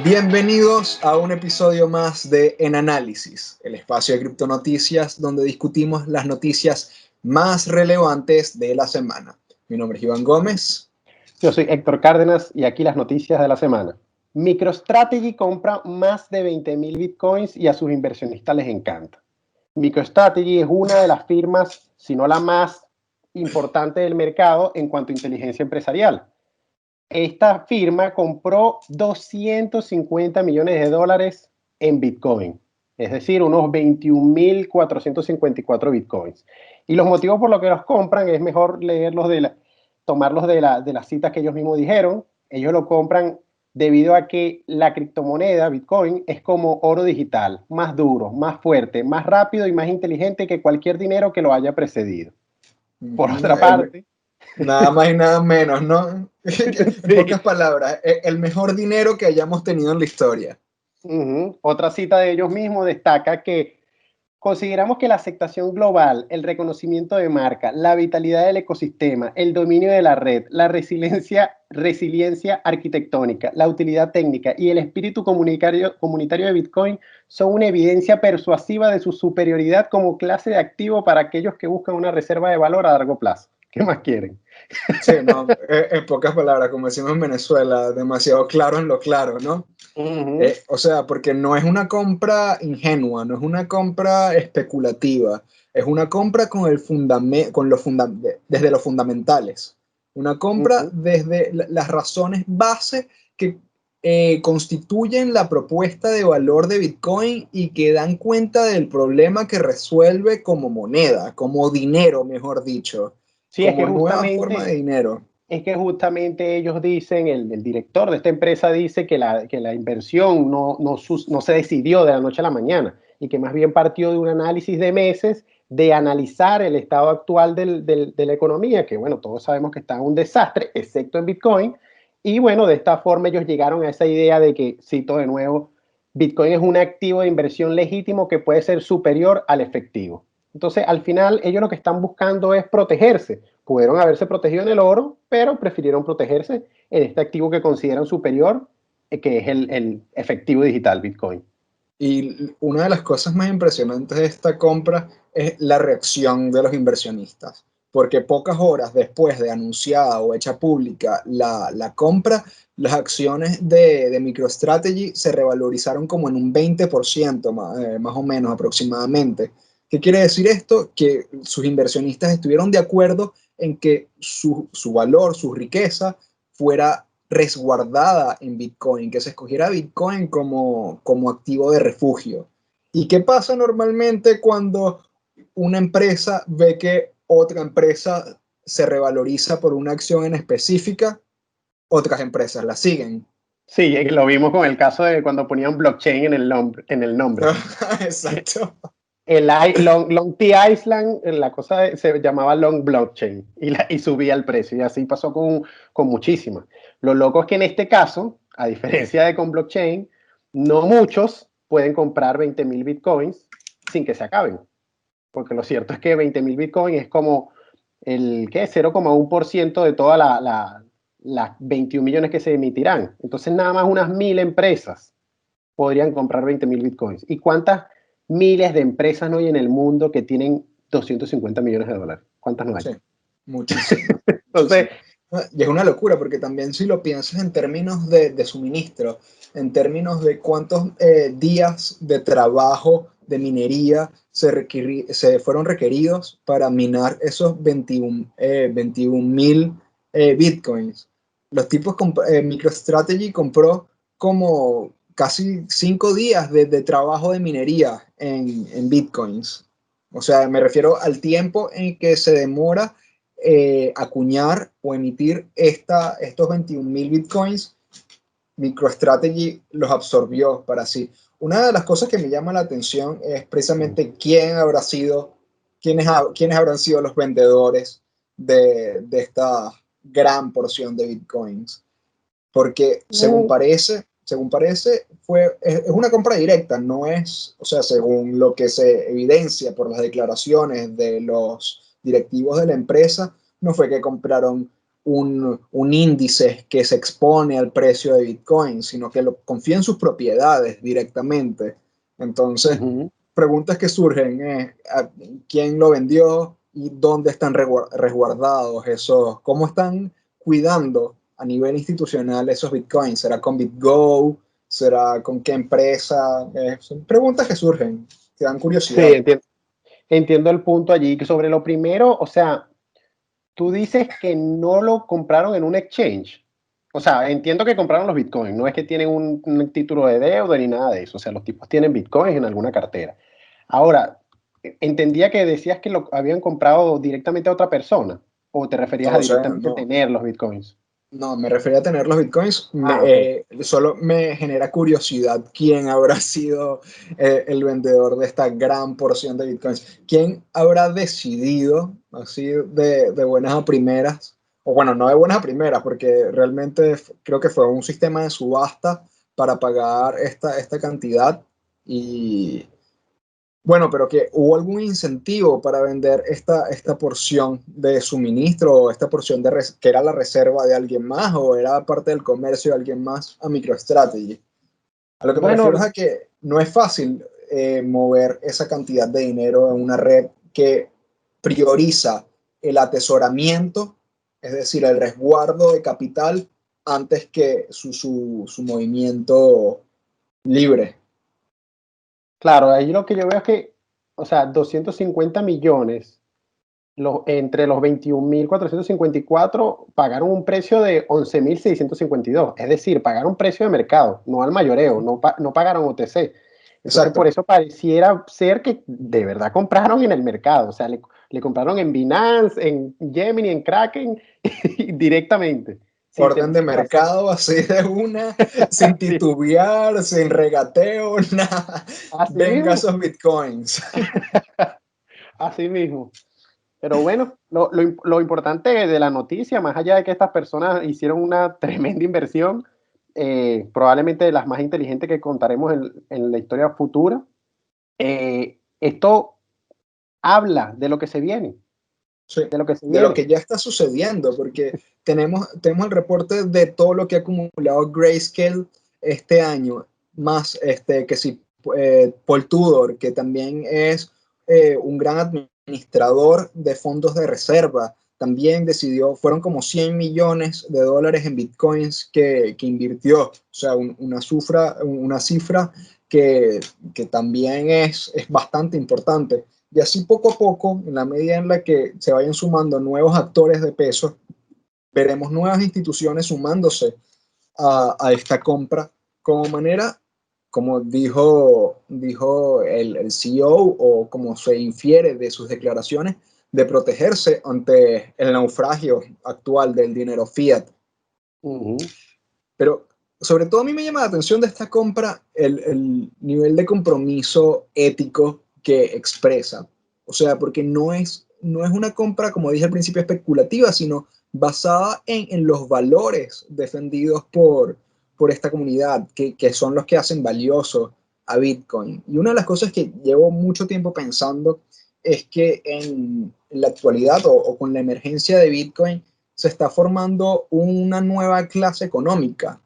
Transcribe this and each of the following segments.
Bienvenidos a un episodio más de En Análisis, el espacio de criptonoticias donde discutimos las noticias más relevantes de la semana. Mi nombre es Iván Gómez. Yo soy Héctor Cárdenas y aquí las noticias de la semana. MicroStrategy compra más de 20.000 bitcoins y a sus inversionistas les encanta. MicroStrategy es una de las firmas, si no la más importante del mercado en cuanto a inteligencia empresarial. Esta firma compró 250 millones de dólares en Bitcoin, es decir, unos 21.454 Bitcoins. Y los motivos por los que los compran es mejor tomarlos de las citas que ellos mismos dijeron. Ellos lo compran debido a que la criptomoneda Bitcoin es como oro digital, más duro, más fuerte, más rápido y más inteligente que cualquier dinero que lo haya precedido. Por otra parte... Nada más y nada menos, ¿no? En pocas palabras, el mejor dinero que hayamos tenido en la historia. Otra cita de ellos mismos destaca que consideramos que la aceptación global, el reconocimiento de marca, la vitalidad del ecosistema, el dominio de la red, la resiliencia arquitectónica, la utilidad técnica y el espíritu comunitario de Bitcoin son una evidencia persuasiva de su superioridad como clase de activo para aquellos que buscan una reserva de valor a largo plazo. ¿Qué más quieren? Sí, no, en pocas palabras, como decimos en Venezuela, demasiado claro en lo claro, ¿no? O sea, porque no es una compra ingenua, no es una compra especulativa, es una compra con desde los fundamentales, una compra desde las razones base que constituyen la propuesta de valor de Bitcoin y que dan cuenta del problema que resuelve como moneda, como dinero, mejor dicho, sí, como nueva forma de dinero. Es que justamente ellos dicen, el director de esta empresa dice que la inversión no se decidió de la noche a la mañana y que más bien partió de un análisis de meses de analizar el estado actual de la economía, que bueno, todos sabemos que está en un desastre, excepto en Bitcoin, y bueno, de esta forma ellos llegaron a esa idea de que, cito de nuevo, Bitcoin es un activo de inversión legítimo que puede ser superior al efectivo. Entonces, al final, ellos lo que están buscando es protegerse. Pudieron haberse protegido en el oro, pero prefirieron protegerse en este activo que consideran superior, que es el efectivo digital, Bitcoin. Y una de las cosas más impresionantes de esta compra es la reacción de los inversionistas, porque pocas horas después de anunciada o hecha pública la compra, las acciones de MicroStrategy se revalorizaron como en un 20%, más o menos aproximadamente. ¿Qué quiere decir esto? Que sus inversionistas estuvieron de acuerdo en que su valor, su riqueza, fuera resguardada en Bitcoin, que se escogiera Bitcoin como activo de refugio. ¿Y qué pasa normalmente cuando una empresa ve que otra empresa se revaloriza por una acción en específica? Otras empresas la siguen. Sí, lo vimos con el caso de cuando ponían blockchain en el nombre. Exacto. El Long T Island, la cosa se llamaba Long Blockchain y subía el precio, y así pasó con muchísimas. Lo loco es que en este caso, a diferencia de con blockchain, no muchos pueden comprar 20.000 bitcoins sin que se acaben, porque lo cierto es que 20.000 bitcoins es como el 0,1% de todas las 21 millones que se emitirán. Entonces nada más unas 1.000 empresas podrían comprar 20.000 bitcoins. ¿Y cuántas miles de empresas no hay en el mundo que tienen 250 millones de dólares? ¿Cuántas no hay? Sí, muchísimas. Entonces, y es una locura, porque también si lo piensas en términos de suministro, en términos de cuántos días de trabajo de minería se fueron requeridos para minar esos 21.000 bitcoins. Los tipos, MicroStrategy compró como casi 5 días de trabajo de minería en bitcoins. O sea, me refiero al tiempo en que se demora acuñar o emitir estos 21.000 bitcoins. MicroStrategy los absorbió para sí. Una de las cosas que me llama la atención es precisamente quiénes habrán sido los vendedores de esta gran porción de bitcoins. Porque según parece, es una compra directa, no es, o sea, según lo que se evidencia por las declaraciones de los directivos de la empresa, no fue que compraron un índice que se expone al precio de Bitcoin, sino que confía en sus propiedades directamente. Entonces, preguntas que surgen es quién lo vendió y dónde están resguardados esos, cómo están cuidando a nivel institucional esos Bitcoins. ¿Será con BitGo? ¿Será con qué empresa? Son preguntas que surgen, que dan Sí, curiosidad. entiendo el punto allí. Sobre lo primero, o sea, tú dices que no lo compraron en un exchange. O sea, entiendo que compraron los bitcoins. No es que tienen un título de deuda ni nada de eso. O sea, los tipos tienen bitcoins en alguna cartera. Ahora, entendía que decías que lo habían comprado directamente a otra persona. ¿O te No referías a lo sé, directamente no. tener los bitcoins? No, me refería a tener los bitcoins. Ah, ok. Solo me genera curiosidad quién habrá sido el vendedor de esta gran porción de bitcoins. ¿Quién habrá decidido, así de buenas a primeras, o bueno, no de buenas a primeras, porque realmente creo que fue un sistema de subasta para pagar esta cantidad y bueno, pero que hubo algún incentivo para vender esta porción de suministro o esta porción que era la reserva de alguien más o era parte del comercio de alguien más a MicroStrategy. A lo que me refiero es Bueno, a que no es fácil mover esa cantidad de dinero en una red que prioriza el atesoramiento, es decir, el resguardo de capital antes que su movimiento libre. claro, ahí lo que yo veo es que, o sea, 250 millones entre los 21.454 pagaron un precio de 11.652. Es decir, pagaron precio de mercado, no al mayoreo, no pagaron OTC. Entonces, por Exacto. eso pareciera ser que de verdad compraron en el mercado. O sea, le compraron en Binance, en Gemini, en Kraken, directamente, Orden de sin hacer. mercado así de una, sin Sí, titubear, sin regateo, nada. así Venga mismo, esos bitcoins. así mismo. Pero bueno, lo importante de la noticia, más allá de que estas personas hicieron una tremenda inversión, probablemente de las más inteligentes que contaremos en la historia futura, esto habla de lo que se viene, Sí, de lo que se de lo viene. que ya está sucediendo, porque tenemos el reporte de todo lo que ha acumulado Grayscale este año, más que si Paul Tudor, que también es un gran administrador de fondos de reserva, también decidió, fueron como 100 millones de dólares en bitcoins que invirtió, o sea, una cifra que también es bastante importante. Y así poco a poco, en la medida en la que se vayan sumando nuevos actores de peso, veremos nuevas instituciones sumándose a esta compra como manera, como dijo el CEO o como se infiere de sus declaraciones, de protegerse ante el naufragio actual del dinero fiat. Ujú. Pero sobre todo a mí me llama la atención de esta compra el nivel de compromiso ético que expresa. O sea, porque no es una compra, como dije al principio, especulativa, sino basada en los valores defendidos por esta comunidad, que son los que hacen valioso a Bitcoin. Y una de las cosas que llevo mucho tiempo pensando es que en la actualidad o con la emergencia de Bitcoin, se está formando una nueva clase económica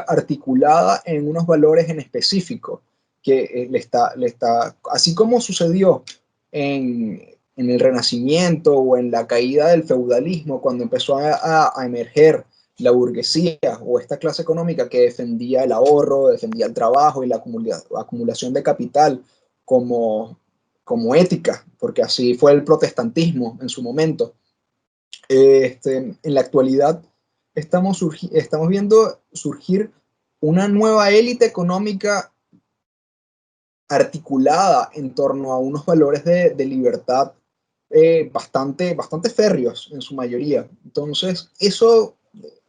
articulada en unos valores en específico, que así como sucedió en el Renacimiento o en la caída del feudalismo, cuando empezó a emerger la burguesía o esta clase económica que defendía el ahorro, defendía el trabajo y la acumulación de capital como, como ética, porque así fue el protestantismo en su momento. En la actualidad estamos viendo surgir una nueva élite económica articulada en torno a unos valores de libertad bastante férreos en su mayoría. Entonces, eso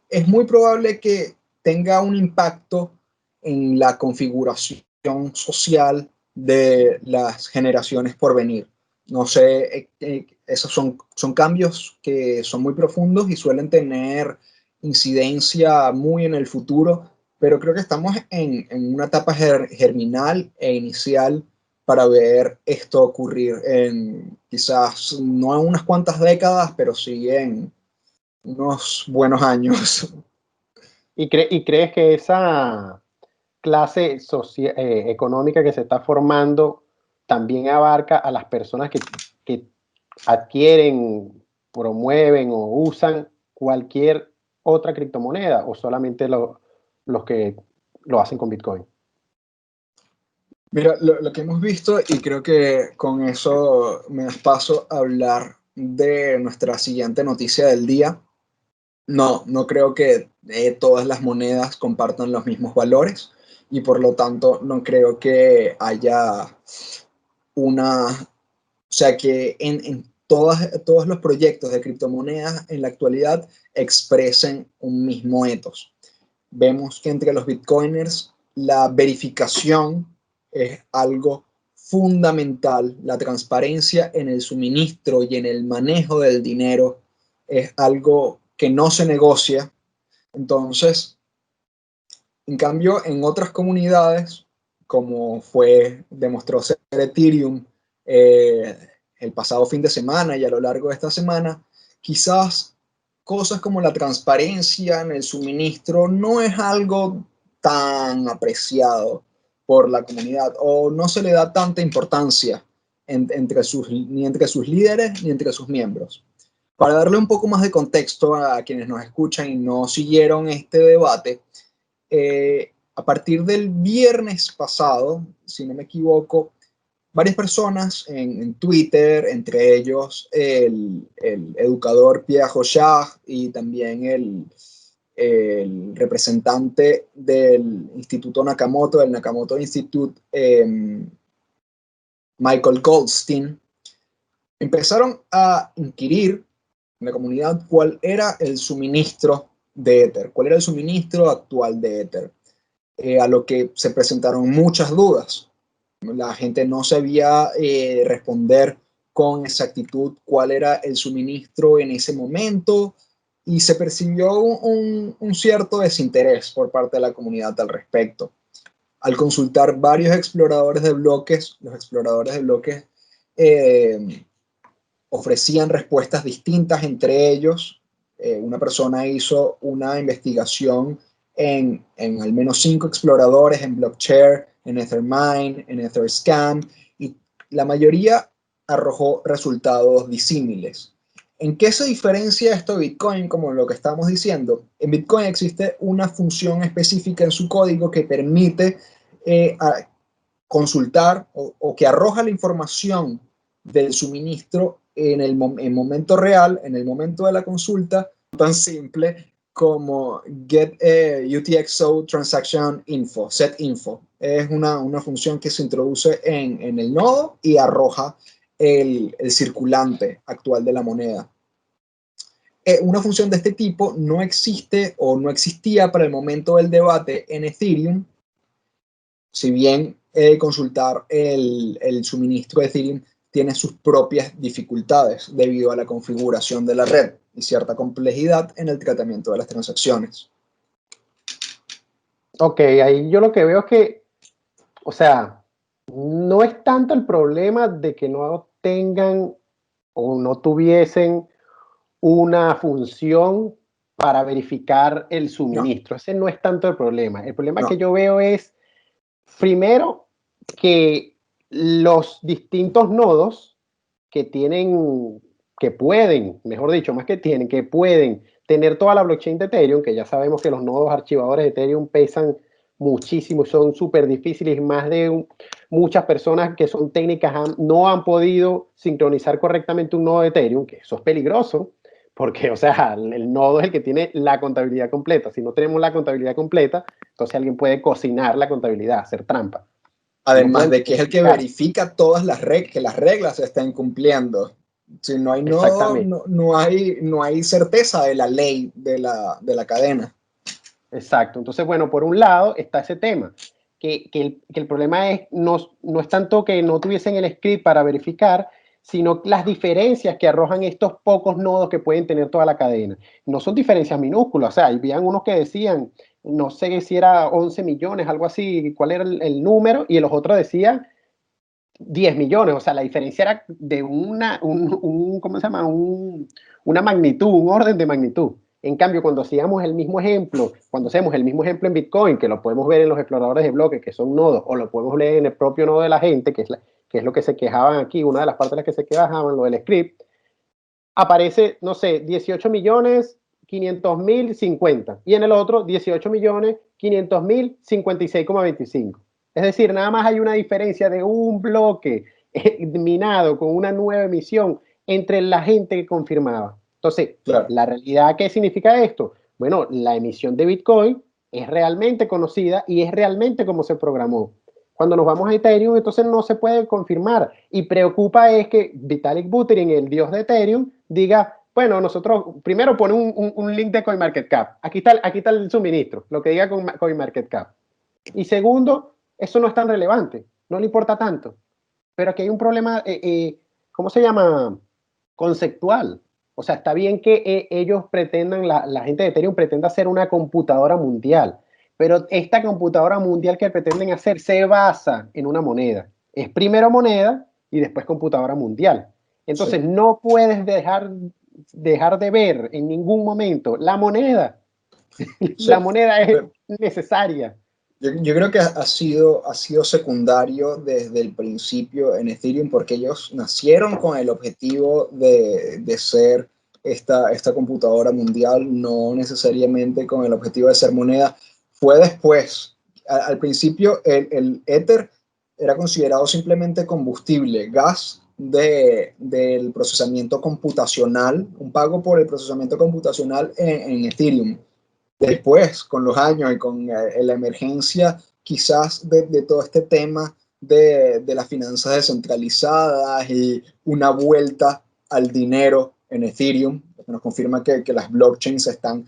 es muy probable que tenga un impacto en la configuración social de las generaciones por venir. No sé, esos son cambios que son muy profundos y suelen tener incidencia muy en el futuro, pero creo que estamos en una etapa germinal e inicial para ver esto ocurrir en quizás no en unas cuantas décadas, pero sí unos buenos años. ¿Y crees que esa clase económica que se está formando también abarca a las personas que adquieren, promueven o usan cualquier otra criptomoneda o solamente los que lo hacen con Bitcoin? Mira, lo que hemos visto, y creo que con eso me das paso a hablar de nuestra siguiente noticia del día. No creo que todas las monedas compartan los mismos valores y por lo tanto no creo que haya una, o sea, que en todos los proyectos de criptomonedas en la actualidad expresen un mismo ethos. Vemos que entre los bitcoiners la verificación es algo fundamental, la transparencia en el suministro y en el manejo del dinero es algo que no se negocia. Entonces, en cambio, en otras comunidades, como demostró ser Ethereum eh, el pasado fin de semana y a lo largo de esta semana, quizás cosas como la transparencia en el suministro no es algo tan apreciado por la comunidad o no se le da tanta importancia ni entre sus líderes ni entre sus miembros. Para darle un poco más de contexto a quienes nos escuchan y no siguieron este debate, a partir del viernes pasado, si no me equivoco, varias personas en Twitter, entre ellos el educador Pierre Rochard y también el representante del Instituto Nakamoto, del Nakamoto Institute, Michael Goldstein, empezaron a inquirir en la comunidad cuál era el suministro de Ether, cuál era el suministro actual de Ether, a lo que se presentaron muchas dudas. La gente no sabía responder con exactitud cuál era el suministro en ese momento y se percibió un cierto desinterés por parte de la comunidad al respecto. Al consultar varios exploradores de bloques, los exploradores de bloques eh, ofrecían respuestas distintas entre ellos. Una persona hizo una investigación en al menos 5 exploradores, en Blockchair, en Ethermine, en Etherscan, y la mayoría arrojó resultados disímiles. ¿En qué se diferencia esto de Bitcoin? Como lo que estamos diciendo, en Bitcoin existe una función específica en su código que permite consultar o que arroja la información del suministro en momento real, en el momento de la consulta, tan simple como get UTXO transaction info, set info. Es una función que se introduce en el nodo y arroja el circulante actual de la moneda. Una función de este tipo no existe o no existía para el momento del debate en Ethereum, si bien consultar el suministro de Ethereum tiene sus propias dificultades debido a la configuración de la red y cierta complejidad en el tratamiento de las transacciones. Ok, ahí yo lo que veo es que, o sea, no es tanto el problema de que no tengan o no tuviesen una función para verificar el No, suministro. Ese no es tanto el problema. El problema que no. yo veo es, primero, que los distintos nodos que tienen, que pueden, mejor dicho, más que tienen, que pueden tener toda la blockchain de Ethereum, que ya sabemos que los nodos archivadores de Ethereum pesan muchísimo, son súper difíciles, muchas personas que son técnicas no han podido sincronizar correctamente un nodo de Ethereum, que eso es peligroso, porque, o sea, el nodo es el que tiene la contabilidad completa. Si no tenemos la contabilidad completa, entonces alguien puede cocinar la contabilidad, hacer trampa. No Además pueden de que es el que verificar. verifica todas las reglas, que las reglas se estén cumpliendo. Si no hay nodo, Exactamente. no hay certeza de la ley de la cadena. Exacto. Entonces, bueno, por un lado está ese tema, que el problema es no es tanto que no tuviesen el script para verificar, sino las diferencias que arrojan estos pocos nodos que pueden tener toda la cadena. No son diferencias minúsculas, o sea, habían unos que decían, no sé si era 11 millones, algo así, cuál era el número, y los otros decían 10 millones, o sea, la diferencia era de ¿cómo se llama? Una magnitud, un orden de magnitud. En cambio, cuando hacemos el mismo ejemplo en Bitcoin, que lo podemos ver en los exploradores de bloques, que son nodos, o lo podemos leer en el propio nodo de la gente, que es lo que se quejaban aquí, una de las partes de las que se quejaban, lo del script, aparece, no sé, 18 millones 500 mil 50, y en el otro 18 millones 500 mil 56,25. Es decir, nada más hay una diferencia de un bloque minado con una nueva emisión entre la gente que confirmaba. Entonces, Claro. la realidad, ¿qué significa esto? Bueno, la emisión de Bitcoin es realmente conocida y es realmente como se programó. Cuando nos vamos a Ethereum, entonces no se puede confirmar. Y preocupa es que Vitalik Buterin, el dios de Ethereum, diga, bueno, nosotros primero pone un link de CoinMarketCap. Aquí está el suministro, lo que diga CoinMarketCap. Y segundo, eso no es tan relevante, no le importa tanto. Pero aquí hay un problema, ¿cómo se llama? Conceptual. O sea, está bien que ellos pretendan, la gente de Ethereum pretenda hacer una computadora mundial, pero esta computadora mundial que pretenden hacer se basa en una moneda. Es primero moneda y después computadora mundial. Entonces, Sí. no puedes dejar de ver en ningún momento la moneda. Sí. La moneda es necesaria. Yo creo que ha sido secundario desde el principio en Ethereum porque ellos nacieron con el objetivo de ser esta computadora mundial, no necesariamente con el objetivo de ser moneda. Fue después. Al principio el Ether era considerado simplemente combustible, gas del procesamiento computacional, un pago por el procesamiento computacional en Ethereum. Después, con los años y con la emergencia quizás de todo este tema de las finanzas descentralizadas y una vuelta al dinero en Ethereum, que nos confirma que las blockchains están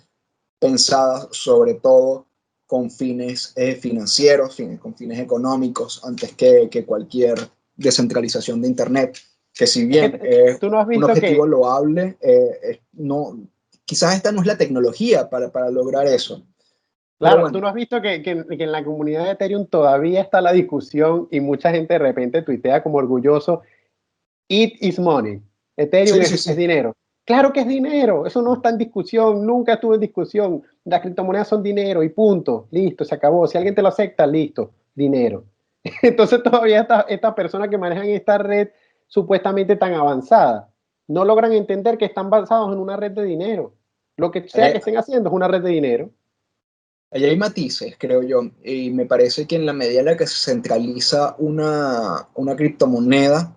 pensadas sobre todo con fines financieros, con fines económicos, antes que cualquier descentralización de Internet, que si Es bien que es tú no has un visto objetivo que, loable, no, quizás esta no es la tecnología para lograr eso. Pero claro, tú bueno, no has visto que en la comunidad de Ethereum todavía está la discusión y mucha gente de repente tuitea como orgulloso, it is money, Ethereum sí, sí, es sí. dinero. Claro que es dinero, eso no está en discusión, nunca estuvo en discusión. Las criptomonedas son dinero y punto, listo, se acabó. Si alguien te lo acepta, listo, dinero. Entonces todavía estas personas que manejan esta red supuestamente tan avanzada no logran entender que están basados en una red de dinero. Lo que sea Allá, que estén haciendo es una red de dinero. allá hay matices, creo yo, y me parece que en la medida en la que se centraliza una criptomoneda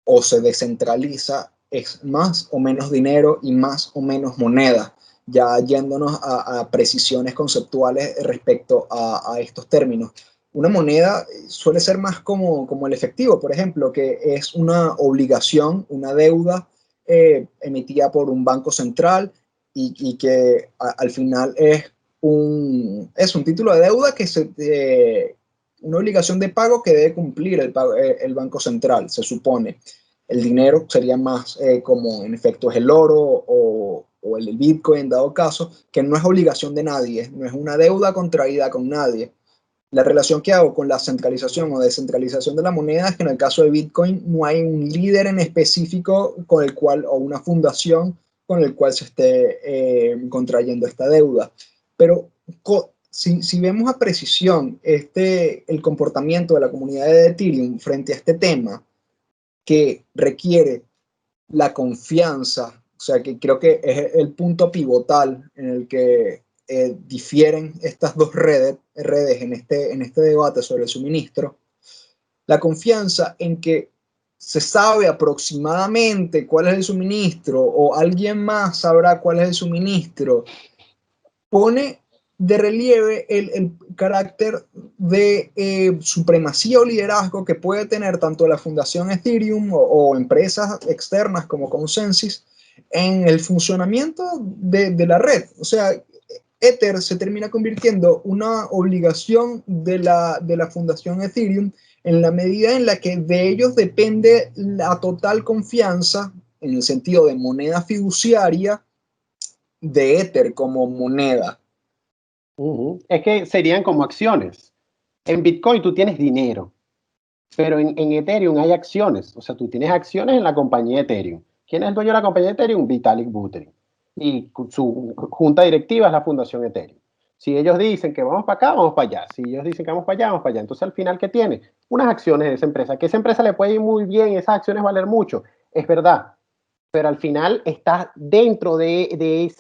o se descentraliza, es más o menos dinero y más o menos moneda, ya yéndonos a precisiones conceptuales respecto a estos términos. Una moneda suele ser más como el efectivo, por ejemplo, que es una obligación, una deuda emitida por un banco central y que al final es un título de deuda una obligación de pago que debe cumplir el Banco Central, se supone. El dinero sería más como en efecto es el oro o el Bitcoin en dado caso, que no es obligación de nadie, no es una deuda contraída con nadie. La relación que hago con la centralización o descentralización de la moneda es que en el caso de Bitcoin no hay un líder en específico con el cual, o una fundación con el cual se esté contrayendo esta deuda. Pero si vemos a precisión el comportamiento de la comunidad de Ethereum frente a este tema, que requiere la confianza, o sea que creo que es el punto pivotal en el que difieren estas dos redes en este debate sobre el suministro, la confianza en que se sabe aproximadamente cuál es el suministro o alguien más sabrá cuál es el suministro, pone de relieve el carácter de supremacía o liderazgo que puede tener tanto la Fundación Ethereum o empresas externas como Consensus en el funcionamiento de la red. O sea, Ether se termina convirtiendo una obligación de la Fundación Ethereum en la medida en la que de ellos depende la total confianza en el sentido de moneda fiduciaria de Ether como moneda. Es que serían como acciones. En Bitcoin tú tienes dinero. Pero en Ethereum hay acciones, o sea, tú tienes acciones en la compañía Ethereum. ¿Quién es el dueño de la compañía Ethereum? Vitalik Buterin. Y su junta directiva es la Fundación Ethereum. Si ellos dicen que vamos para acá, vamos para allá. Si ellos dicen que vamos para allá, vamos para allá. Entonces, al final, ¿qué tiene? Unas acciones de esa empresa. Que esa empresa le puede ir muy bien, esas acciones valer mucho. Es verdad. Pero al final estás dentro estás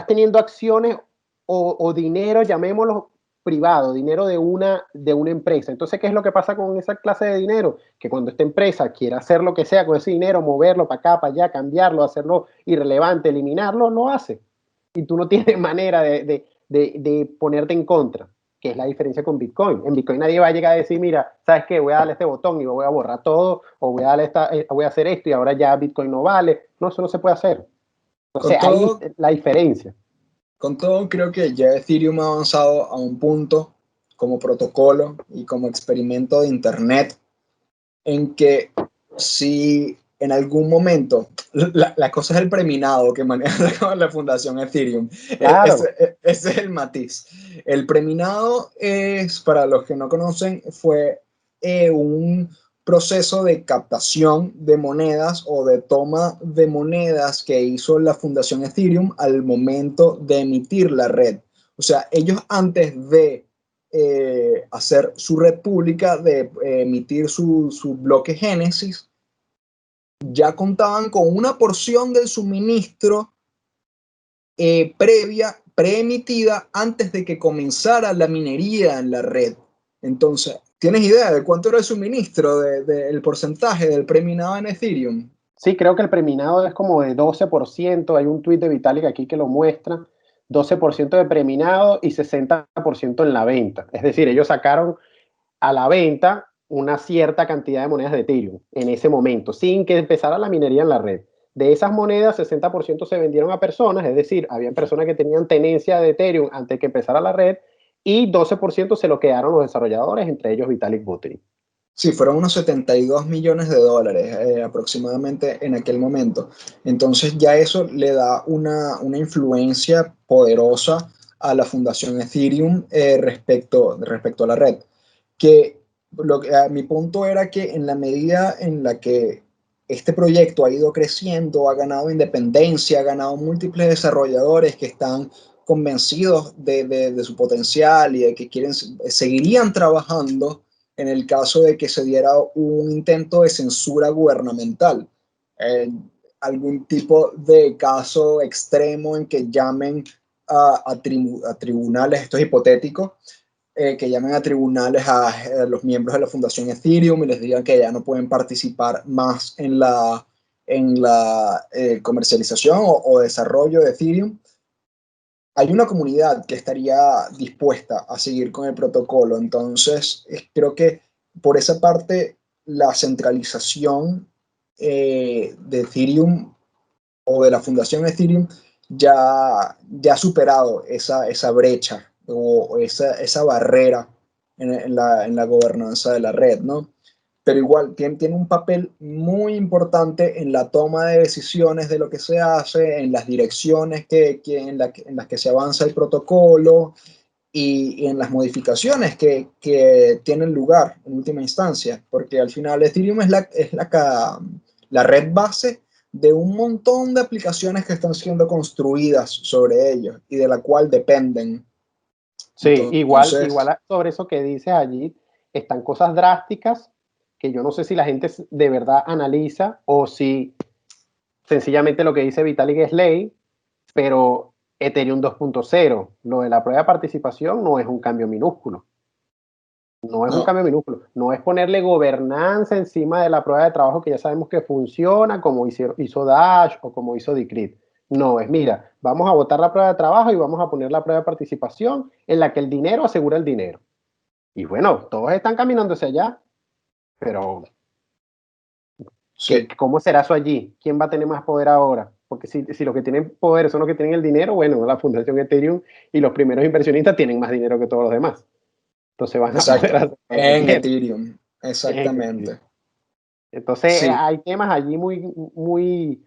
teniendo acciones o dinero, llamémoslo privado, dinero de una empresa. Entonces, ¿qué es lo que pasa con esa clase de dinero? Que cuando esta empresa quiere hacer lo que sea con ese dinero, moverlo para acá, para allá, cambiarlo, hacerlo irrelevante, eliminarlo, lo hace. Y tú no tienes manera de ponerte en contra, que es la diferencia con Bitcoin. En Bitcoin nadie va a llegar a decir, mira, ¿sabes qué? Voy a darle este botón y voy a borrar todo, o voy a hacer esto y ahora ya Bitcoin no vale. No, eso no se puede hacer. Entonces, Con ahí todo, la diferencia. con todo, creo que ya Ethereum ha avanzado a un punto como protocolo y como experimento de Internet en que si en algún momento, la cosa es el preminado que maneja la Fundación Ethereum. Claro. Ese es el matiz. El preminado es, para los que no conocen, fue un proceso de captación de monedas o de toma de monedas que hizo la Fundación Ethereum al momento de emitir la red. O sea, ellos antes de hacer su red pública, de emitir su bloque Génesis, ya contaban con una porción del suministro preemitida antes de que comenzara la minería en la red. Entonces, ¿tienes idea de cuánto era el suministro, el porcentaje del preminado en Ethereum? Sí, creo que el preminado es como de 12%. Hay un tuit de Vitalik aquí que lo muestra. 12% de preminado y 60% en la venta. Es decir, ellos sacaron a la venta una cierta cantidad de monedas de Ethereum en ese momento, sin que empezara la minería en la red. De esas monedas, 60% se vendieron a personas, es decir, habían personas que tenían tenencia de Ethereum antes de que empezara la red, y 12% se lo quedaron los desarrolladores, entre ellos Vitalik Buterin. Sí, fueron unos 72 millones de dólares aproximadamente en aquel momento. Entonces ya eso le da una influencia poderosa a la Fundación Ethereum respecto a la red. Que, mi punto era que en la medida en la que este proyecto ha ido creciendo, ha ganado independencia, ha ganado múltiples desarrolladores que están convencidos de su potencial y de que seguirían trabajando en el caso de que se diera un intento de censura gubernamental, eh, algún tipo de caso extremo en que llamen a tribunales, esto es hipotético, que llamen a tribunales a los miembros de la Fundación Ethereum y les digan que ya no pueden participar más en la comercialización o desarrollo de Ethereum. Hay una comunidad que estaría dispuesta a seguir con el protocolo. Entonces, creo que por esa parte, la centralización de Ethereum o de la fundación Ethereum ya ha superado esa brecha o esa barrera en la gobernanza de la red, ¿no? Pero igual tiene un papel muy importante en la toma de decisiones de lo que se hace, en las direcciones en las que se avanza el protocolo y en las modificaciones que tienen lugar en última instancia, porque al final Ethereum es la red base de un montón de aplicaciones que están siendo construidas sobre ellos y de la cual dependen. Sí, Entonces, sobre eso que dices allí, están cosas drásticas que yo no sé si la gente de verdad analiza o si sencillamente lo que dice Vitalik es ley, pero Ethereum 2.0, lo de la prueba de participación no es un cambio minúsculo. No es un no, cambio minúsculo. No es ponerle gobernanza encima de la prueba de trabajo que ya sabemos que funciona, como hizo Dash o como hizo Decred. No, es mira, vamos a votar la prueba de trabajo y vamos a poner la prueba de participación en la que el dinero asegura el dinero. Y bueno, todos están caminando hacia allá, pero sí, ¿cómo será eso allí? ¿Quién va a tener más poder ahora? Porque si los que tienen poder son los que tienen el dinero, bueno, la Fundación Ethereum y los primeros inversionistas tienen más dinero que todos los demás. Entonces van a poder exacto, hacer lo que en quieran. Ethereum, exactamente. Entonces Sí, hay temas allí muy, o sea,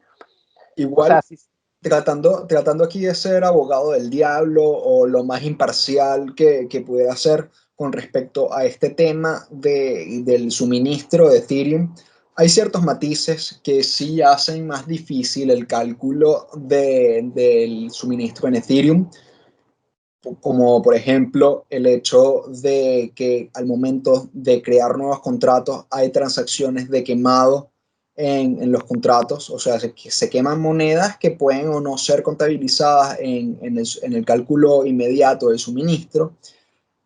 igual sí, tratando aquí de ser abogado del diablo o lo más imparcial que pudiera ser, con respecto a este tema del suministro de Ethereum, hay ciertos matices que sí hacen más difícil el cálculo del suministro en Ethereum, como por ejemplo el hecho de que al momento de crear nuevos contratos hay transacciones de quemado en los contratos, o sea, se queman monedas que pueden o no ser contabilizadas en el cálculo inmediato del suministro.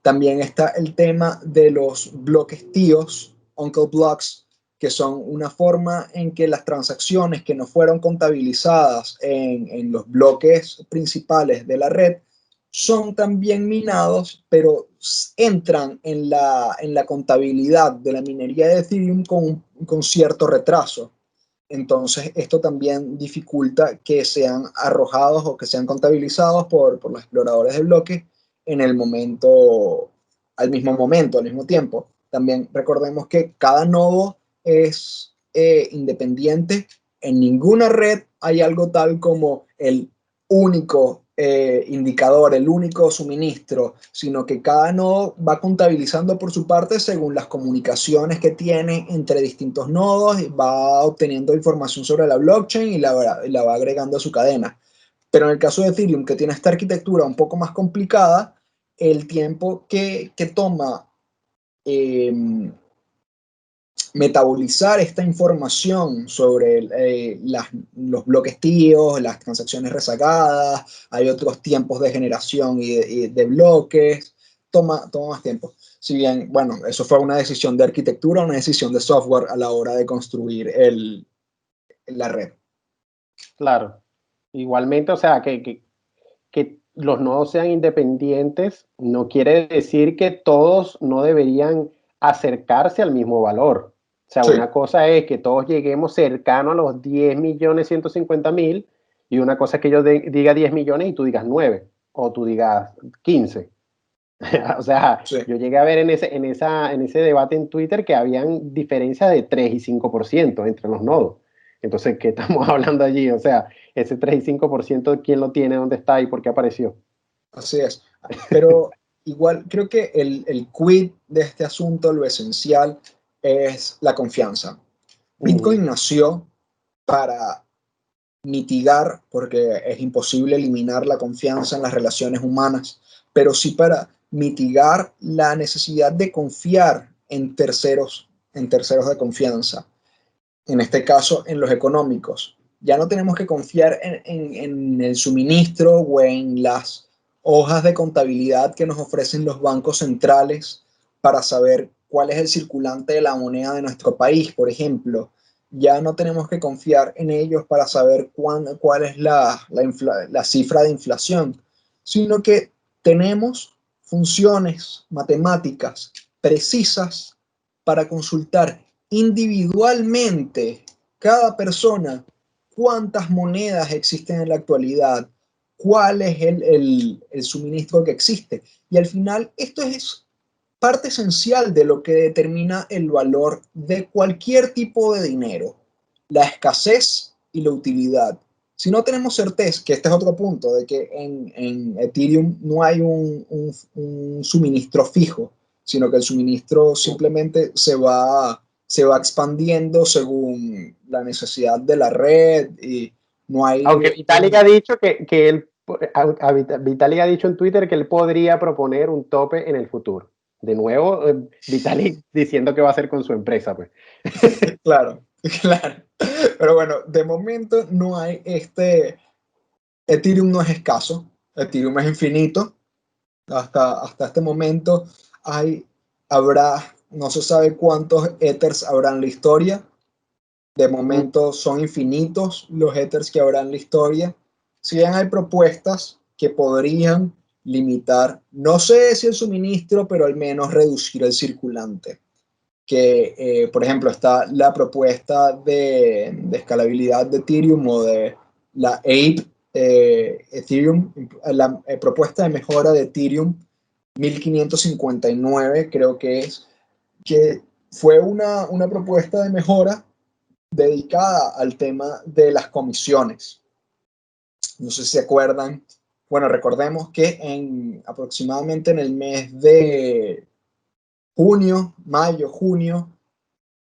También está el tema de los bloques tíos, Uncle Blocks, que son una forma en que las transacciones que no fueron contabilizadas en los bloques principales de la red son también minados, pero entran en la contabilidad de la minería de Ethereum con cierto retraso. Entonces, esto también dificulta que sean arrojados o que sean contabilizados por los exploradores de bloques en el momento, al mismo tiempo. También recordemos que cada nodo es independiente. En ninguna red hay algo tal como el único indicador, el único suministro, sino que cada nodo va contabilizando por su parte según las comunicaciones que tiene entre distintos nodos, y va obteniendo información sobre la blockchain y la va agregando a su cadena. Pero en el caso de Ethereum, que tiene esta arquitectura un poco más complicada, el tiempo que toma eh, metabolizar esta información sobre los bloques tíos, las transacciones rezagadas, hay otros tiempos de generación y de bloques, toma más tiempo. Si bien, bueno, eso fue una decisión de arquitectura, una decisión de software a la hora de construir la red. Claro. Igualmente, o sea, que los nodos sean independientes no quiere decir que todos no deberían acercarse al mismo valor. O sea, Sí, una cosa es que todos lleguemos cercano a los 10.150.000 y una cosa es que yo diga 10 millones y tú digas 9 o tú digas 15. O sea, sí. yo llegué a ver en ese debate en Twitter que habían diferencias de 3 y 5% entre los nodos. Entonces, ¿qué estamos hablando allí? O sea, ese 3 y 5%, ¿quién lo tiene? ¿Dónde está? ¿Y por qué apareció? Así es. Pero igual creo que el quid de este asunto, lo esencial, es la confianza. Bitcoin nació para mitigar, porque es imposible eliminar la confianza en las relaciones humanas, pero sí para mitigar la necesidad de confiar en terceros de confianza, en este caso en los económicos. Ya no tenemos que confiar en el suministro o en las hojas de contabilidad que nos ofrecen los bancos centrales para saber cuál es el circulante de la moneda de nuestro país, por ejemplo. Ya no tenemos que confiar en ellos para saber cuál es la cifra de inflación, sino que tenemos funciones matemáticas precisas para consultar individualmente cada persona cuántas monedas existen en la actualidad, cuál es el suministro que existe. Y al final esto es parte esencial de lo que determina el valor de cualquier tipo de dinero, la escasez y la utilidad. Si no tenemos certeza, que este es otro punto, de que en Ethereum no hay un suministro fijo, sino que el suministro simplemente se va expandiendo según la necesidad de la red y no Aunque hay Vitalik ha dicho que él, Vitalik ha dicho en Twitter que él podría proponer un tope en el futuro. De nuevo, Vitalik diciendo que va a hacer con su empresa, pues. Claro, claro. Pero bueno, de momento no hay Ethereum no es escaso, Ethereum es infinito. Hasta este momento no se sabe cuántos Ethers habrá en la historia. De momento son infinitos los Ethers que habrá en la historia. Si bien hay propuestas que podrían limitar, no sé si el suministro, pero al menos reducir el circulante. Por ejemplo, está la propuesta de escalabilidad de Ethereum o de la Ape Ethereum, la propuesta de mejora de Ethereum 1559, creo que fue una propuesta de mejora dedicada al tema de las comisiones. No sé si se acuerdan. Bueno, recordemos que aproximadamente en el mes mayo, junio,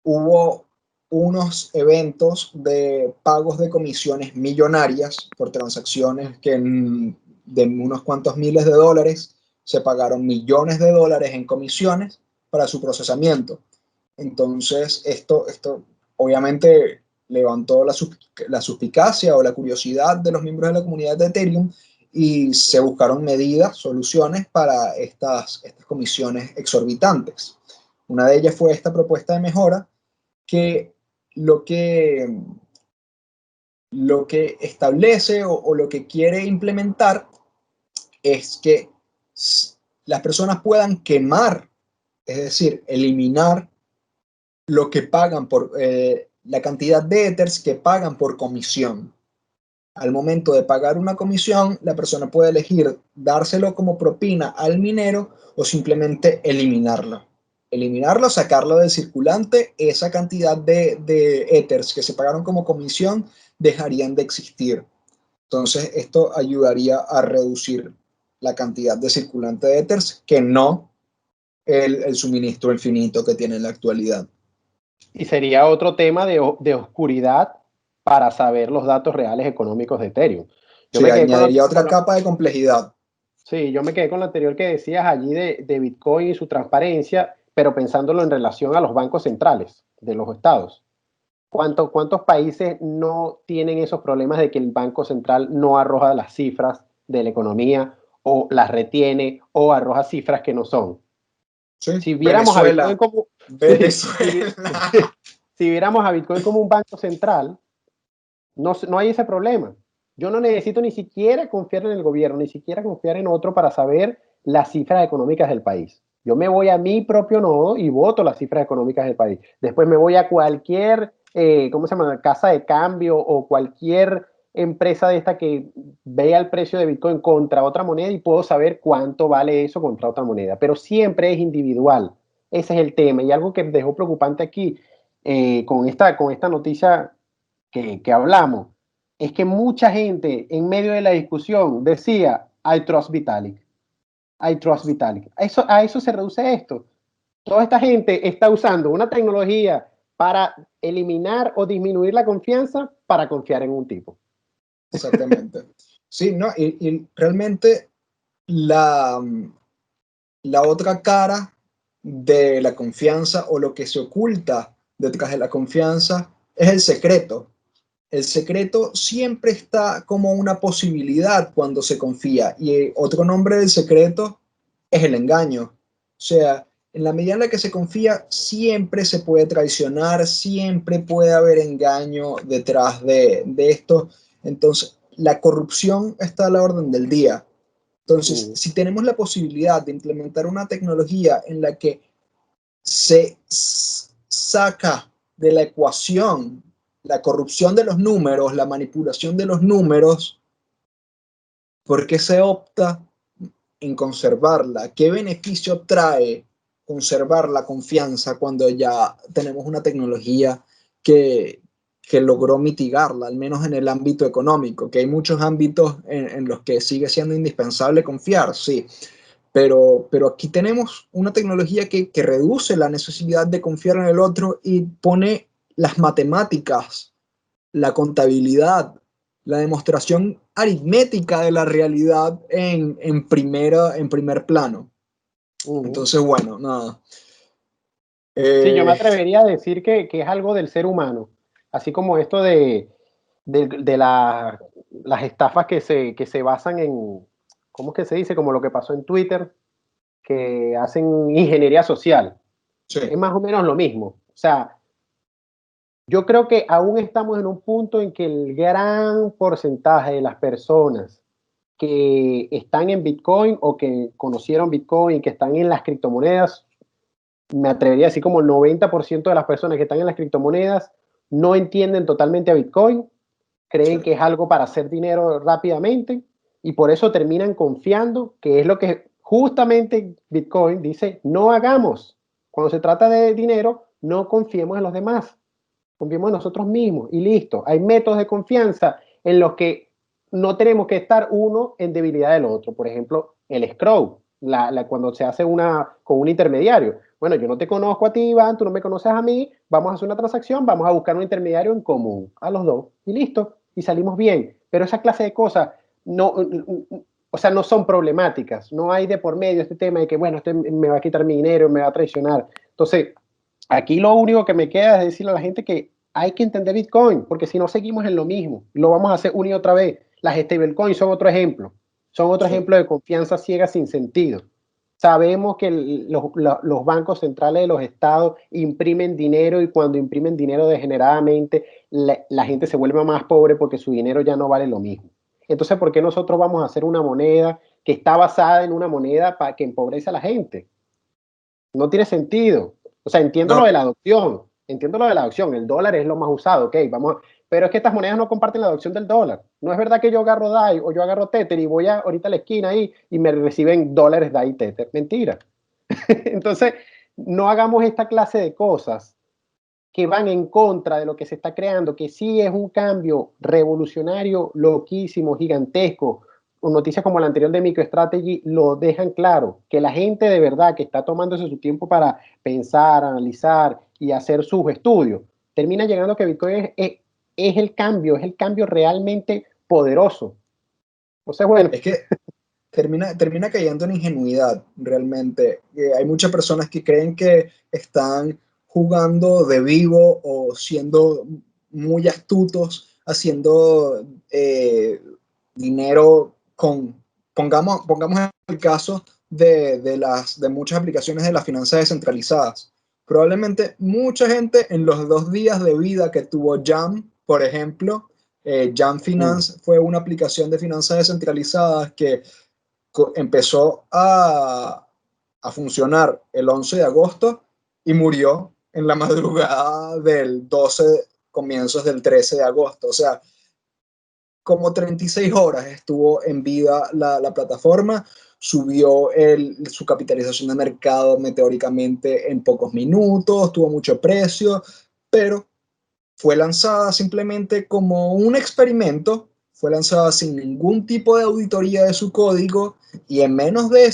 hubo unos eventos de pagos de comisiones millonarias por transacciones que de unos cuantos miles de dólares se pagaron millones de dólares en comisiones para su procesamiento. Entonces, esto obviamente levantó la suspicacia o la curiosidad de los miembros de la comunidad de Ethereum y se buscaron medidas, soluciones para estas comisiones exorbitantes. Una de ellas fue esta propuesta de mejora que lo que, lo que establece o lo que quiere implementar es que las personas puedan quemar, es decir, eliminar lo que pagan por la cantidad de Ethers que pagan por comisión. Al momento de pagar una comisión, la persona puede elegir dárselo como propina al minero o simplemente eliminarlo. Eliminarlo, sacarlo del circulante, esa cantidad de Ethers que se pagaron como comisión dejarían de existir. Entonces, esto ayudaría a reducir la cantidad de circulante de Ethers que no el suministro infinito que tiene en la actualidad. Y sería otro tema de oscuridad para saber los datos reales económicos de Ethereum. Sí, añadiría otra capa de complejidad. Sí, yo me quedé con lo anterior que decías allí de Bitcoin y su transparencia, pero pensándolo en relación a los bancos centrales de los estados. ¿Cuántos países no tienen esos problemas de que el Banco Central no arroja las cifras de la economía o las retiene o arroja cifras que no son? Sí, Si viéramos a Bitcoin como, Venezuela. si viéramos a Bitcoin como un banco central, no hay ese problema. Yo no necesito ni siquiera confiar en el gobierno, ni siquiera confiar en otro para saber las cifras económicas del país. Yo me voy a mi propio nodo y voto las cifras económicas del país. Después me voy a cualquier, ¿cómo se llama? Casa de cambio o cualquier empresa de esta que vea el precio de Bitcoin contra otra moneda y puedo saber cuánto vale eso contra otra moneda. Pero siempre es individual. Ese es el tema. Y algo que me dejó preocupante aquí con esta noticia que hablamos, es que mucha gente en medio de la discusión decía, I trust Vitalik, I trust Vitalik. A eso se reduce esto. Toda esta gente está usando una tecnología para eliminar o disminuir la confianza para confiar en un tipo. Exactamente. Sí, ¿no? Y realmente la otra cara de la confianza o lo que se oculta detrás de la confianza es el secreto. El secreto siempre está como una posibilidad cuando se confía y otro nombre del secreto es el engaño. O sea, en la medida en la que se confía, siempre se puede traicionar, siempre puede haber engaño detrás de esto. Entonces, la corrupción está a la orden del día. Entonces, si tenemos la posibilidad de implementar una tecnología en la que se saca de la ecuación la corrupción de los números, la manipulación de los números, ¿por qué se opta en conservarla? ¿Qué beneficio trae conservar la confianza cuando ya tenemos una tecnología que logró mitigarla, al menos en el ámbito económico? Que hay muchos ámbitos en los que sigue siendo indispensable confiar, sí, pero aquí tenemos una tecnología que reduce la necesidad de confiar en el otro y pone las matemáticas, la contabilidad, la demostración aritmética de la realidad en primer plano. Entonces, bueno, nada. Sí, yo me atrevería a decir que es algo del ser humano, así como esto de las estafas que se basan en, ¿cómo es que se dice? Como lo que pasó en Twitter, que hacen ingeniería social. Sí. Es más o menos lo mismo. O sea, yo creo que aún estamos en un punto en que el gran porcentaje de las personas que están en Bitcoin o que conocieron Bitcoin y que están en las criptomonedas, me atrevería a decir como el 90% de las personas que están en las criptomonedas no entienden totalmente a Bitcoin, creen Sí. que es algo para hacer dinero rápidamente y por eso terminan confiando, que es lo que justamente Bitcoin dice, no hagamos. Cuando se trata de dinero, no confiemos en los demás, confiemos en nosotros mismos y listo. Hay métodos de confianza en los que no tenemos que estar uno en debilidad del otro. Por ejemplo, el escrow. cuando se hace con un intermediario. Bueno, yo no te conozco a ti, Iván, tú no me conoces a mí, vamos a hacer una transacción, vamos a buscar un intermediario en común, a los dos, y listo, y salimos bien. Pero esa clase de cosas no, o sea, no son problemáticas, no hay de por medio este tema de que, bueno, este me va a quitar mi dinero, me va a traicionar. Entonces, aquí lo único que me queda es decirle a la gente que hay que entender Bitcoin, porque si no seguimos en lo mismo, lo vamos a hacer una y otra vez. Las stablecoins son otro ejemplo. Son otro ejemplo de confianza ciega sin sentido. Sabemos que los bancos centrales de los estados imprimen dinero y cuando imprimen dinero degeneradamente, la gente se vuelve más pobre porque su dinero ya no vale lo mismo. Entonces, ¿por qué nosotros vamos a hacer una moneda que está basada en una moneda para que empobrece a la gente? No tiene sentido. O sea, entiendo lo No, de la adopción. Entiendo lo de la adopción. El dólar es lo más usado, ok, vamos. Pero es que estas monedas no comparten la adopción del dólar. No es verdad que yo agarro DAI o yo agarro Tether y voy ahorita a la esquina ahí y me reciben dólares DAI y Tether. Mentira. Entonces, no hagamos esta clase de cosas que van en contra de lo que se está creando, que sí es un cambio revolucionario, loquísimo, gigantesco. Noticias como la anterior de MicroStrategy lo dejan claro, que la gente de verdad que está tomándose su tiempo para pensar, analizar y hacer sus estudios, termina llegando a que Bitcoin es el cambio realmente poderoso. Entonces, bueno. es que termina cayendo en ingenuidad, realmente. Hay muchas personas que creen que están jugando de vivo o siendo muy astutos, haciendo dinero pongamos el caso de muchas aplicaciones de las finanzas descentralizadas. Probablemente mucha gente en los 2 días de vida que tuvo Jam, por ejemplo, Jam Finance fue una aplicación de finanzas descentralizadas que empezó a funcionar el 11 de agosto y murió en la madrugada del 12, comienzos del 13 de agosto. O sea, como 36 horas estuvo en vida la plataforma, subió su capitalización de mercado meteóricamente en pocos minutos, tuvo mucho precio, pero fue lanzada simplemente como un experimento, fue lanzada sin ningún tipo de auditoría de su código y en menos de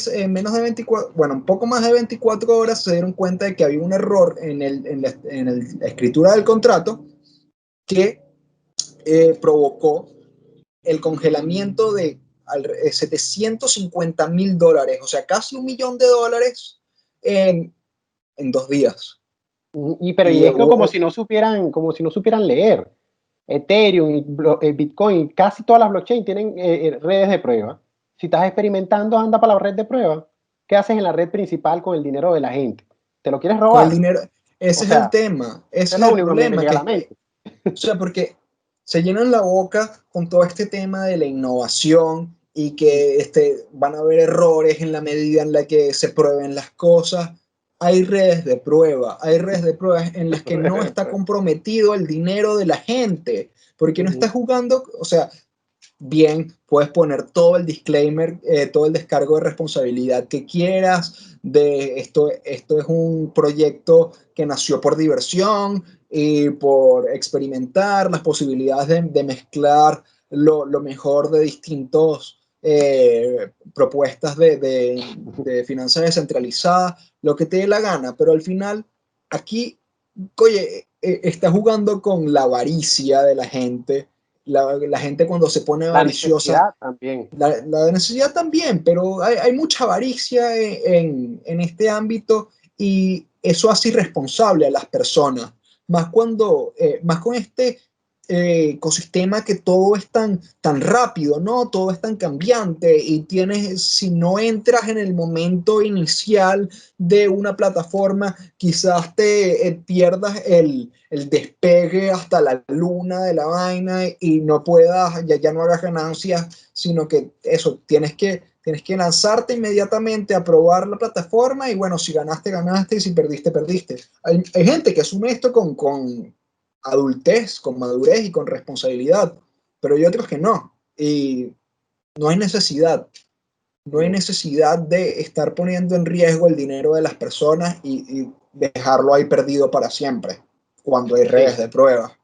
24, bueno, un poco más de 24 horas se dieron cuenta de que había un error en la escritura del contrato que provocó el congelamiento de $750,000, o sea, casi $1,000,000 en, en 2 días. Pero Y es que hubo, como si no supieran leer. Ethereum, Bitcoin, casi todas las blockchains tienen redes de prueba. Si estás experimentando, anda para la red de prueba. ¿Qué haces en la red principal con el dinero de la gente? ¿Te lo quieres con el robar? dinero, O ese es el sea, tema, eso ese es es lo el único que me problema, llega a la que mente. o sea, porque se llenan la boca con todo este tema de la innovación y que van a haber errores en la medida en la que se prueben las cosas. Hay redes de prueba en las que no está comprometido el dinero de la gente, porque no está jugando, o sea, bien, puedes poner todo el disclaimer, todo el descargo de responsabilidad que quieras, de esto es un proyecto que nació por diversión y por experimentar las posibilidades de mezclar lo mejor de distintos propuestas de finanzas descentralizadas, lo que te dé la gana, pero al final aquí, oye, está jugando con la avaricia de la gente. La gente cuando se pone La avariciosa, necesidad también. la necesidad también, pero hay mucha avaricia en este ámbito y eso hace irresponsable a las personas, más con este ecosistema que todo es tan rápido, ¿no? Todo es tan cambiante y si no entras en el momento inicial de una plataforma, quizás te pierdas el despegue hasta la luna de la vaina y no puedas, ya no hagas ganancias, sino que eso, tienes que lanzarte inmediatamente a probar la plataforma y bueno, si ganaste, ganaste y si perdiste, perdiste. Hay gente que asume esto con adultez, con madurez y con responsabilidad, pero hay otros que no. Y no hay necesidad. No hay necesidad de estar poniendo en riesgo el dinero de las personas y dejarlo ahí perdido para siempre, cuando hay redes Sí. de prueba.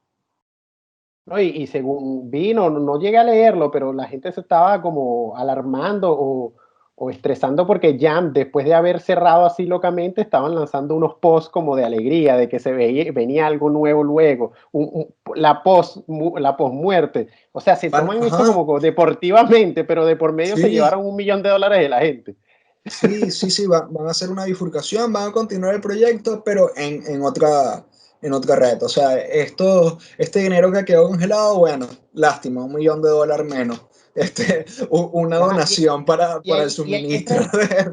¿No? Y según vino, no llegué a leerlo, pero la gente se estaba como alarmando o estresando porque Jam, después de haber cerrado así locamente, estaban lanzando unos posts como de alegría, de que venía algo nuevo luego, la post muerte. O sea, se toman eso Ajá, como deportivamente, pero de por medio se sí, llevaron $1.000.000 de la gente. sí, van a hacer una bifurcación, van a continuar el proyecto, pero en otra red. O sea, este dinero que quedó congelado, bueno, lástima, $1 millón menos. Una Ajá, donación para el y ahí entra suministro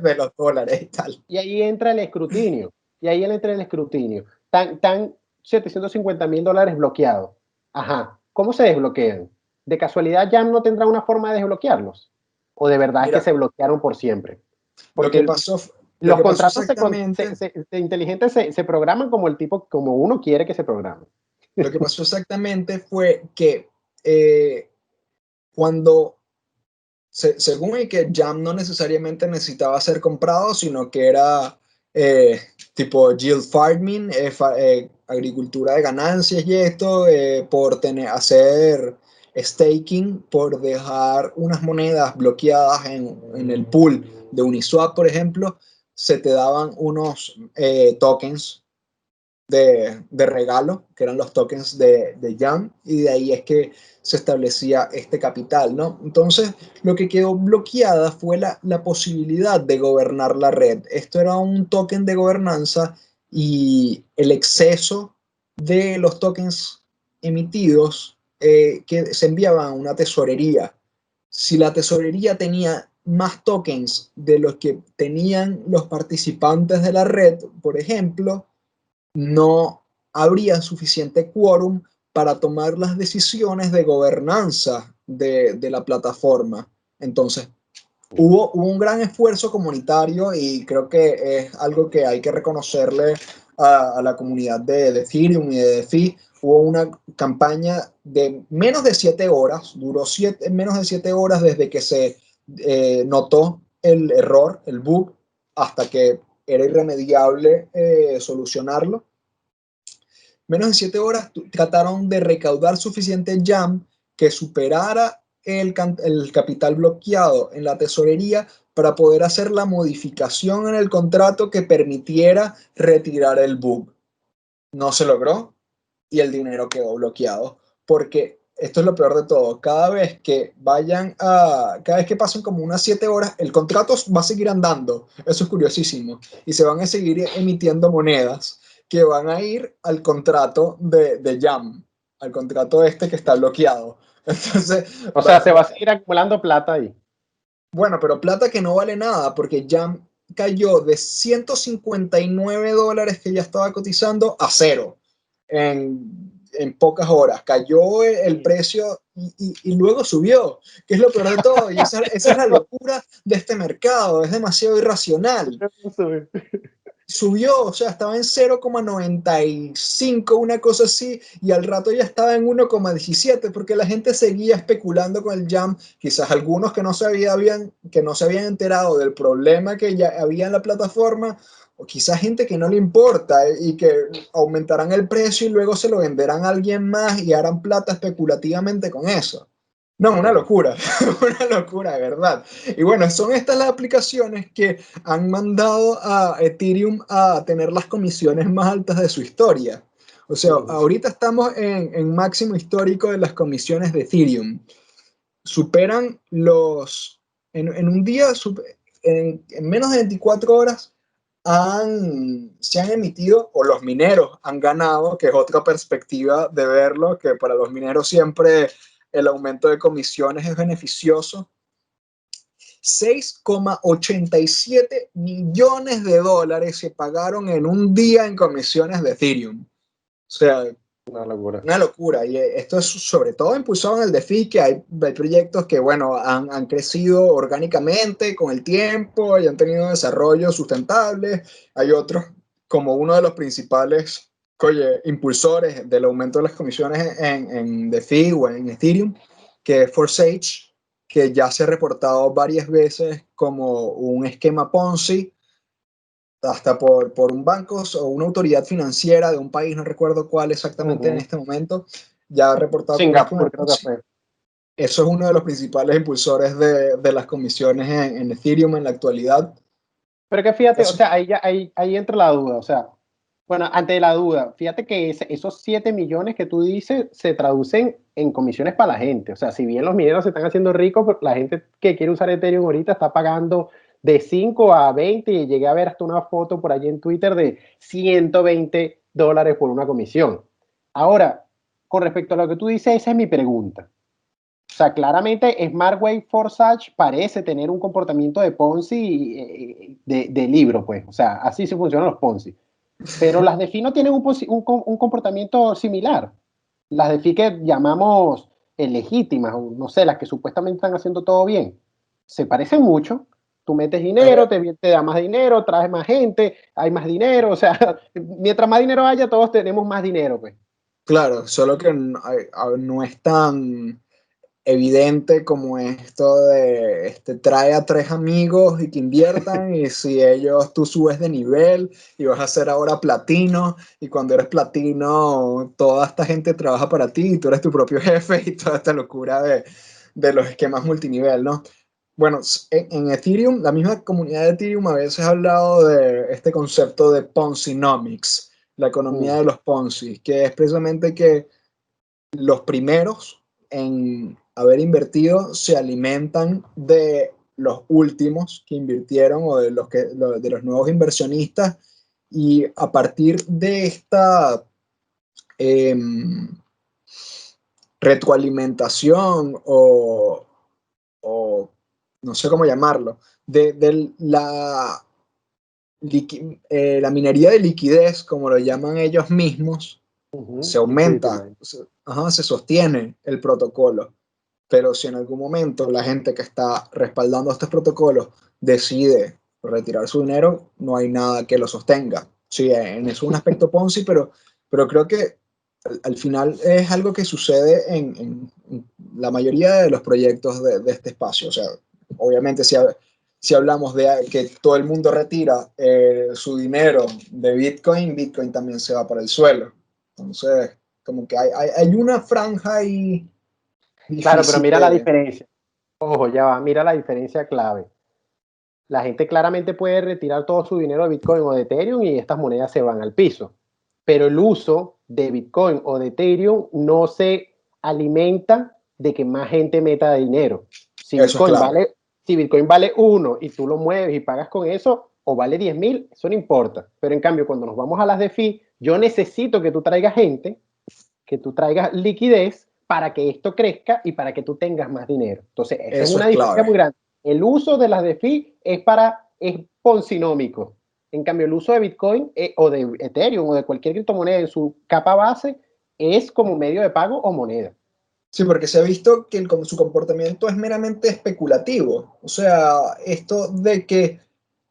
de los dólares y tal. y ahí entra el escrutinio. Y ahí entra el escrutinio. Tan $750.000 bloqueados. Ajá. ¿Cómo se desbloquean? ¿De casualidad Jam no tendrá una forma de desbloquearlos? ¿O de verdad es que Mira, se bloquearon por siempre? lo que Porque pasó, lo los que pasó contratos exactamente, inteligentes se programan como el tipo, como uno quiere que se programen. lo que pasó exactamente fue que eh, cuando según el que Jam no necesariamente necesitaba ser comprado, sino que era tipo yield farming, agricultura de ganancias y esto, por hacer staking, por dejar unas monedas bloqueadas en el pool de Uniswap, por ejemplo, se te daban unos tokens de regalo, que eran los tokens de Jam, y de ahí es que se establecía este capital, ¿no? Entonces, lo que quedó bloqueada fue la posibilidad de gobernar la red. Esto era un token de gobernanza y el exceso de los tokens emitidos que se enviaban a una tesorería. Si la tesorería tenía más tokens de los que tenían los participantes de la red, por ejemplo, no habría suficiente quórum para tomar las decisiones de gobernanza de la plataforma. Entonces, hubo un gran esfuerzo comunitario y creo que es algo que hay que reconocerle a la comunidad de Ethereum y de DeFi. Hubo una campaña de menos de 7 horas, duró menos de 7 horas desde que se notó el error, el bug, hasta que era irremediable solucionarlo. Menos de 7 horas trataron de recaudar suficiente Jam que superara el capital bloqueado en la tesorería para poder hacer la modificación en el contrato que permitiera retirar el bug. No se logró y el dinero quedó bloqueado. Porque esto es lo peor de todo. Cada vez que pasen como unas 7 horas, el contrato va a seguir andando. Eso es curiosísimo. Y se van a seguir emitiendo monedas que van a ir al contrato de Jam, al contrato este que está bloqueado. Entonces, O sea, se va a seguir acumulando plata ahí. bueno, pero plata que no vale nada porque Jam cayó de $159 que ya estaba cotizando a cero en pocas horas. Cayó el precio y luego subió, que es lo peor de todo. Y esa es la locura de este mercado, es demasiado irracional. Subió, o sea, estaba en 0,95, una cosa así, y al rato ya estaba en 1,17, porque la gente seguía especulando con el Jam, quizás algunos que no se habían enterado del problema que ya había en la plataforma, o quizás gente que no le importa y que aumentarán el precio y luego se lo venderán a alguien más y harán plata especulativamente con eso. No, una locura, una locura, de verdad. Y bueno, son estas las aplicaciones que han mandado a Ethereum a tener las comisiones más altas de su historia. O sea, ahorita estamos en máximo histórico de las comisiones de Ethereum. Superan en un día, en menos de 24 horas, se han emitido, o los mineros han ganado, que es otra perspectiva de verlo, que para los mineros siempre el aumento de comisiones es beneficioso. 6,87 millones de dólares se pagaron en un día en comisiones de Ethereum. O sea, Una locura. una locura. Y esto es sobre todo impulsado en el DeFi, que hay proyectos que, bueno, han crecido orgánicamente con el tiempo y han tenido desarrollo sustentable. Hay otros, como uno de los principales, oye, impulsores del aumento de las comisiones en DeFi o en Ethereum, que es Forsage, que ya se ha reportado varias veces como un esquema Ponzi, hasta por un banco o una autoridad financiera de un país, no recuerdo cuál exactamente en este momento, ya ha reportado como un esquema Singapur creo que Ponzi. fue. Eso es uno de los principales impulsores de las comisiones en Ethereum en la actualidad. Pero que fíjate, o Eso, sea, ahí entra la duda, o sea, bueno, ante la duda, fíjate que esos 7 millones que tú dices se traducen en comisiones para la gente. O sea, si bien los mineros se están haciendo ricos, pues la gente que quiere usar Ethereum ahorita está pagando de 5 a 20 y llegué a ver hasta una foto por allí en Twitter de $120 por una comisión. Ahora, con respecto a lo que tú dices, esa es mi pregunta. O sea, claramente Smartway Forsage parece tener un comportamiento de Ponzi de libro, pues. O sea, así se funcionan los Ponzi. Pero las DeFi no tienen un comportamiento similar. Las DeFi que llamamos legítimas, o no sé, las que supuestamente están haciendo todo bien, se parecen mucho. Tú metes dinero, eh, te da más dinero, traes más gente, hay más dinero. O sea, mientras más dinero haya, todos tenemos más dinero, pues. claro, solo que no es tan evidente como esto de trae a tres amigos y que inviertan y si ellos tú subes de nivel y vas a ser ahora platino y cuando eres platino toda esta gente trabaja para ti y tú eres tu propio jefe y toda esta locura de los esquemas multinivel, ¿no? Bueno, en Ethereum, la misma comunidad de Ethereum a veces ha hablado de este concepto de Ponzinomics, la economía de los Ponzi, que es precisamente que los primeros en haber invertido se alimentan de los últimos que invirtieron o de los nuevos inversionistas y a partir de esta eh, retroalimentación o, no sé cómo llamarlo, de la minería de liquidez, como lo llaman ellos mismos, se Liquidity aumenta, Mine. se sostiene el protocolo. Pero si en algún momento la gente que está respaldando estos protocolos decide retirar su dinero, no hay nada que lo sostenga. Sí, en eso es un aspecto Ponzi, pero creo que al final es algo que sucede en la mayoría de los proyectos de este espacio. O sea, obviamente si hablamos de que todo el mundo retira su dinero de Bitcoin, Bitcoin también se va para el suelo. Entonces, como que hay una franja ahí Claro, pero difícil mira la de... diferencia. Ojo, ya va, mira la diferencia clave. La gente claramente puede retirar todo su dinero de Bitcoin o de Ethereum y estas monedas se van al piso. Pero el uso de Bitcoin o de Ethereum no se alimenta de que más gente meta dinero. Si Eso es Bitcoin clave. vale, si Bitcoin vale 1 y tú lo mueves y pagas con eso, o vale 10.000, eso no importa. Pero en cambio, cuando nos vamos a las DeFi, yo necesito que tú traigas gente, que tú traigas liquidez para que esto crezca y para que tú tengas más dinero. Entonces, esa es Eso una es diferencia muy clave. grande. El uso de las DeFi es ponzinómico. En cambio, el uso de Bitcoin o de Ethereum o de cualquier criptomoneda en su capa base es como medio de pago o moneda. Sí, porque se ha visto que su comportamiento es meramente especulativo. O sea, esto de que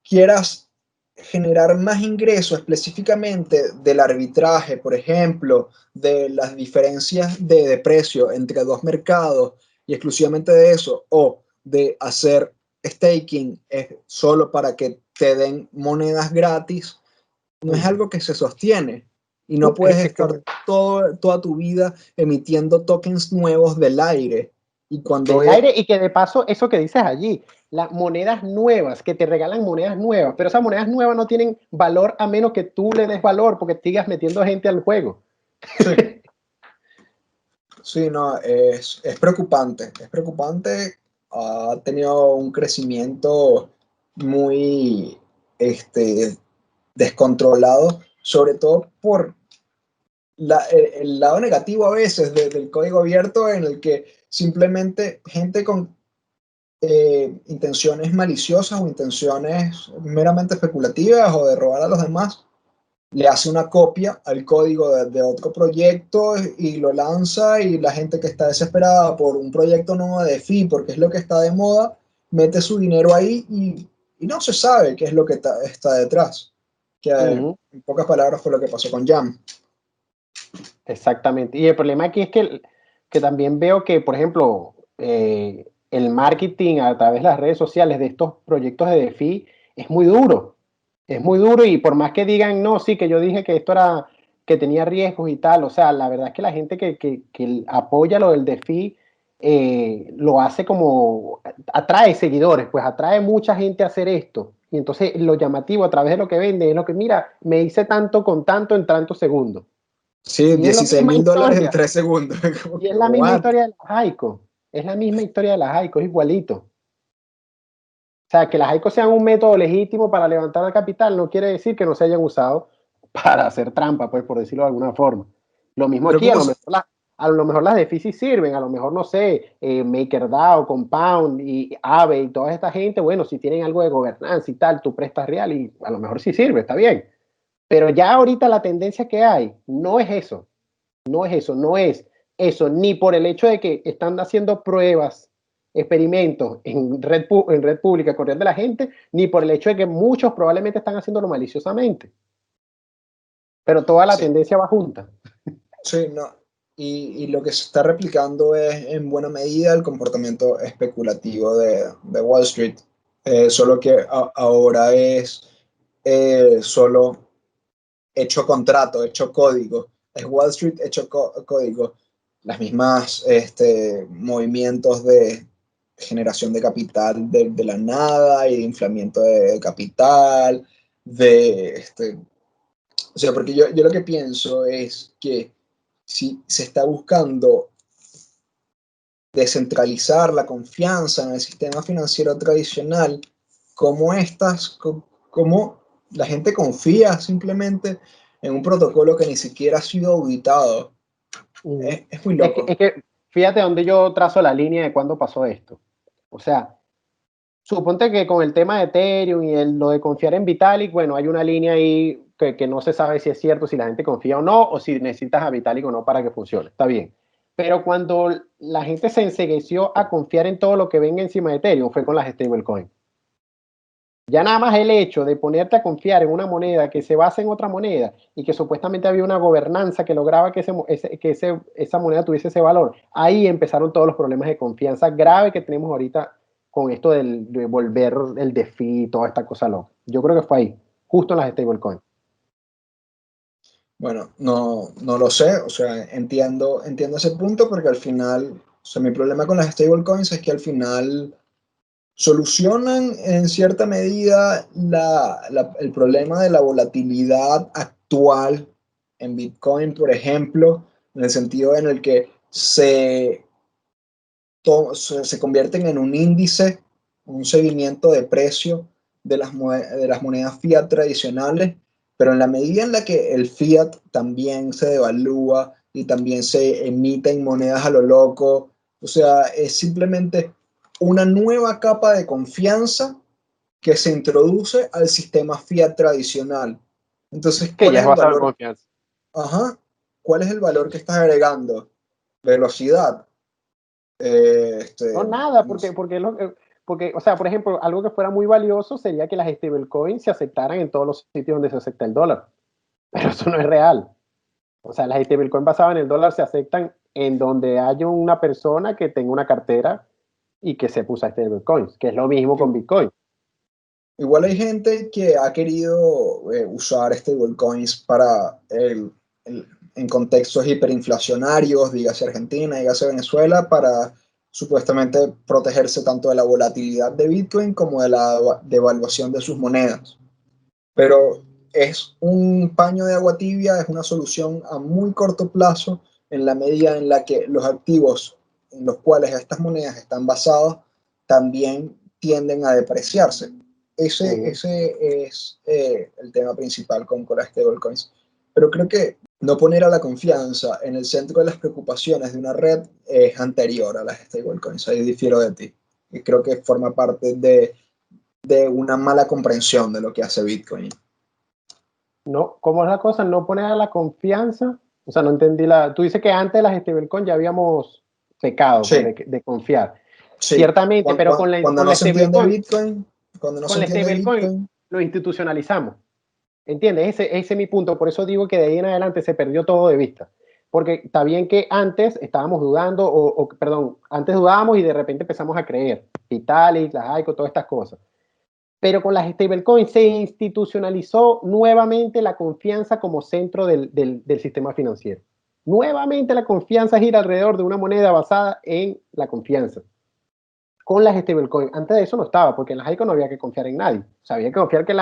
quieras generar más ingresos específicamente del arbitraje, por ejemplo, de las diferencias de precio entre dos mercados y exclusivamente de eso, o de hacer staking solo para que te den monedas gratis, no es algo que se sostiene y no puedes Es estar correcto. toda tu vida emitiendo tokens nuevos del aire. Y cuando Del aire y que de paso, eso que dices allí, las monedas nuevas, que te regalan monedas nuevas, pero esas monedas nuevas no tienen valor a menos que tú le des valor porque sigas metiendo gente al juego. sí, sí, no, es preocupante, es preocupante, ha tenido un crecimiento muy descontrolado, sobre todo por el lado negativo a veces del código abierto en el que simplemente gente con intenciones maliciosas o intenciones meramente especulativas o de robar a los demás, le hace una copia al código de otro proyecto y lo lanza y la gente que está desesperada por un proyecto nuevo de DeFi porque es lo que está de moda, mete su dinero ahí y no se sabe qué es lo que está detrás. Que en pocas palabras fue lo que pasó con Jam. Exactamente. Y el problema aquí es que también veo que, por ejemplo, el marketing a través de las redes sociales de estos proyectos de DeFi es muy duro. Es muy duro y por más que digan, no, sí, que yo dije que esto era, que tenía riesgos y tal, o sea, la verdad es que la gente que apoya lo del DeFi lo hace como, atrae seguidores, pues atrae mucha gente a hacer esto. Y entonces lo llamativo a través de lo que vende es lo que, mira, me hice tanto con tanto en tantos segundos. Sí, Y es la misma $16,000 en historia. 3 segundos. Como Y es que, la misma what? historia de las Jaico. Es la misma historia de las Jaico, es igualito. O sea, que las Jaico sean un método legítimo para levantar el capital no quiere decir que no se hayan usado para hacer trampa, pues por decirlo de alguna forma. Lo mismo Pero aquí, ¿cómo? a lo mejor las DeFi sirven, a lo mejor, no sé, MakerDAO, Compound y Aave y toda esta gente, bueno, si tienen algo de gobernanza y tal, tú prestas real y a lo mejor sí sirve, está bien. Pero ya ahorita la tendencia que hay no es eso, no es eso, no es eso, ni por el hecho de que están haciendo pruebas, experimentos en red pública corriendo de la gente, ni por el hecho de que muchos probablemente están haciéndolo maliciosamente. Pero toda la Sí, tendencia va junta. sí, no. Y lo que se está replicando es en buena medida el comportamiento especulativo de Wall Street. Solo que ahora es solo hecho contrato, hecho código. Es Wall Street hecho código. Las mismas movimientos de generación de capital de la nada y de inflamiento de capital, o sea, porque yo lo que pienso es que si se está buscando descentralizar la confianza en el sistema financiero tradicional, ¿cómo cómo la gente confía simplemente en un protocolo que ni siquiera ha sido auditado? Es muy loco. Es que fíjate dónde yo trazo la línea de cuándo pasó esto. O sea, suponte que con el tema de Ethereum y lo de confiar en Vitalik, bueno, hay una línea ahí que no se sabe si es cierto, si la gente confía o no, o si necesitas a Vitalik o no para que funcione. Está bien. Pero cuando la gente se ensegueció a confiar en todo lo que venga encima de Ethereum, fue con las stablecoins. Ya nada más el hecho de ponerte a confiar en una moneda que se basa en otra moneda y que supuestamente había una gobernanza que lograba que esa moneda tuviese ese valor, ahí empezaron todos los problemas de confianza grave que tenemos ahorita con esto de volver el DeFi y toda esta cosa loca. Yo creo que fue ahí, justo en las stablecoins. Bueno, no lo sé, o sea, entiendo ese punto porque al final, o sea, mi problema con las stablecoins es que al final solucionan en cierta medida el problema de la volatilidad actual en Bitcoin, por ejemplo, en el sentido en el que se convierten en un índice, un seguimiento de precio de las monedas fiat tradicionales, pero en la medida en la que el fiat también se devalúa y también se emiten monedas a lo loco, o sea, es simplemente una nueva capa de confianza que se introduce al sistema fiat tradicional. Entonces, Que ¿cuál ya es es el basado en valor? confianza. Ajá, ¿cuál es el valor que estás agregando? Velocidad. No, nada, No sé. porque, o sea, por ejemplo, algo que fuera muy valioso sería que las stablecoins se aceptaran en todos los sitios donde se acepta el dólar. Pero eso no es real. O sea, las stablecoins basadas en el dólar se aceptan en donde haya una persona que tenga una cartera y que se puso stablecoins, que es lo mismo con Bitcoin. Igual hay gente que ha querido usar stablecoins para en contextos hiperinflacionarios, dígase Argentina, dígase Venezuela, para supuestamente protegerse tanto de la volatilidad de Bitcoin como de la devaluación de sus monedas. Pero es un paño de agua tibia, es una solución a muy corto plazo en la medida en la que los activos en los cuales estas monedas están basadas también tienden a depreciarse. Ese es el tema principal con las stablecoins. Pero creo que no poner a la confianza en el centro de las preocupaciones de una red es anterior a las stablecoins. Ahí difiero de ti. Y creo que forma parte de una mala comprensión de lo que hace Bitcoin. No, ¿cómo es la cosa? No poner a la confianza. O sea, no entendí la. Tú dices que antes de las stablecoins ya habíamos pecado pues, Sí, de confiar. sí. Ciertamente, pero Cuando con no la se entiende stablecoin, Bitcoin, cuando no se con la entiende stablecoin Bitcoin, lo institucionalizamos. ¿Entiendes? Ese es mi punto. Por eso digo que de ahí en adelante se perdió todo de vista. Porque está bien que antes estábamos dudando, perdón, antes dudábamos y de repente empezamos a creer. Vitalik, las ICO, todas estas cosas. Pero con las stablecoins se institucionalizó nuevamente la confianza como centro del sistema financiero. Nuevamente la confianza gira alrededor de una moneda basada en la confianza. Con las stablecoins, antes de eso no estaba, porque en las ICO no había que confiar en nadie. O sea, había que confiar que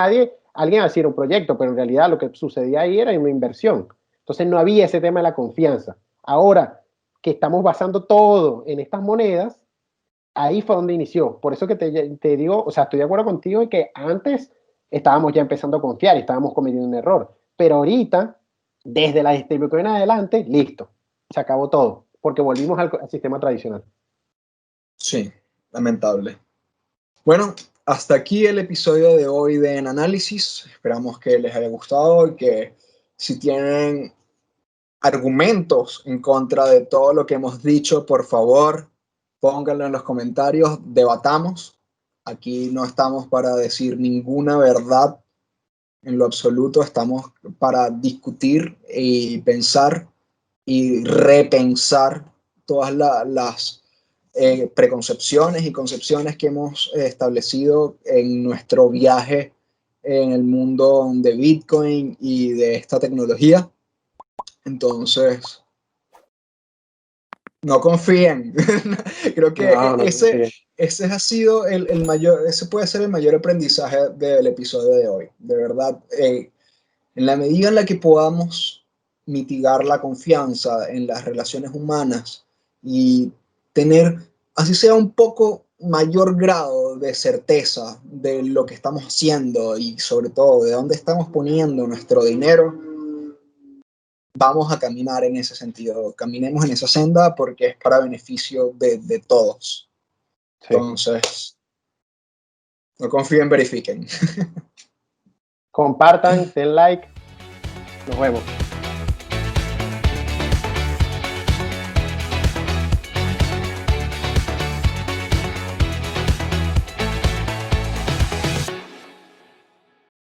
alguien hacía un proyecto, pero en realidad lo que sucedía ahí era una inversión. Entonces no había ese tema de la confianza. Ahora que estamos basando todo en estas monedas, ahí fue donde inició. Por eso que te digo, o sea, estoy de acuerdo contigo en que antes estábamos ya empezando a confiar y estábamos cometiendo un error. Pero ahorita, desde la stablecoin en adelante, listo. Se acabó todo, porque volvimos al sistema tradicional. Sí, lamentable. Bueno, hasta aquí el episodio de hoy de En Análisis. Esperamos que les haya gustado y que si tienen argumentos en contra de todo lo que hemos dicho, por favor, pónganlo en los comentarios, debatamos. Aquí no estamos para decir ninguna verdad en lo absoluto, estamos para discutir y pensar y repensar todas las preconcepciones y concepciones que hemos establecido en nuestro viaje en el mundo de Bitcoin y de esta tecnología. Entonces, no confíen. Creo que No ese ha sido el mayor, ese puede ser el mayor aprendizaje del episodio de hoy. De verdad, en la medida en la que podamos mitigar la confianza en las relaciones humanas y tener, así sea un poco mayor grado de certeza de lo que estamos haciendo y sobre todo de dónde estamos poniendo nuestro dinero, vamos a caminar en ese sentido. Caminemos en esa senda porque es para beneficio de todos. Sí. Entonces, no confíen, verifiquen. Compartan, den like. Nos vemos.